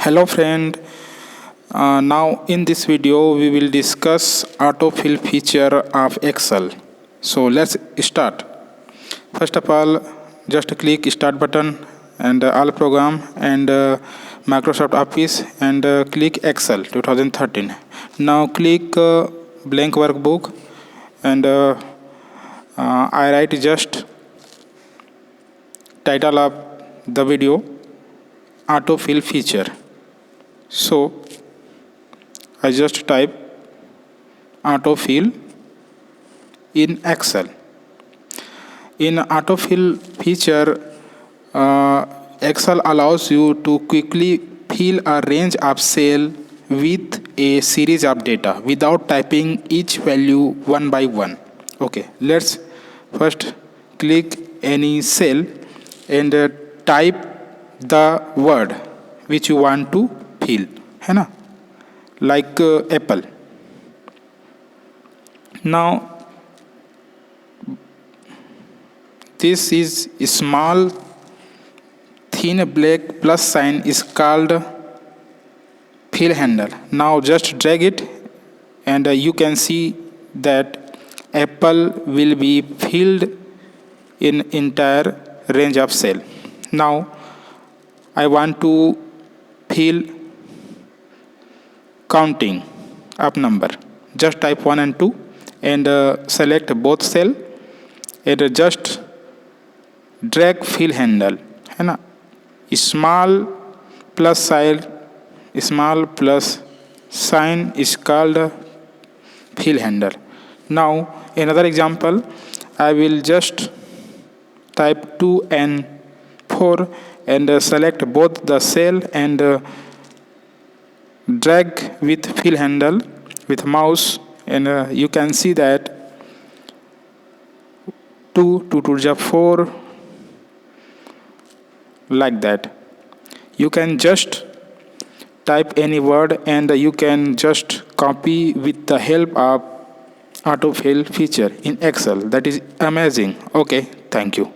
Hello friend, now in this video we will discuss autofill feature of Excel. So let's start. First of all, just click start button and all program and Microsoft Office and click Excel 2013. Now click blank workbook and I write just title of the video autofill feature. So I just type autofill in Excel. In autofill feature, Excel allows you to quickly fill a range of cell with a series of data without typing each value one by one. Okay, let's first click any cell and type the word which you want to fill, है ना, like apple. Now this is a small thin black plus sign is called fill handle. Now just drag it and you can see that apple will be filled in entire range of cell. Now I want to fill counting of number. Just type 1 and 2 and select both cell and just drag fill handle, है ना. Small plus sign is called fill handle. Now another example, I will just type 2 and 4 and select both the cell and drag with fill handle with mouse and you can see that 2 2 4 like that. You can just type any word and you can just copy with the help of autofill feature in Excel. That is amazing. Okay, thank you.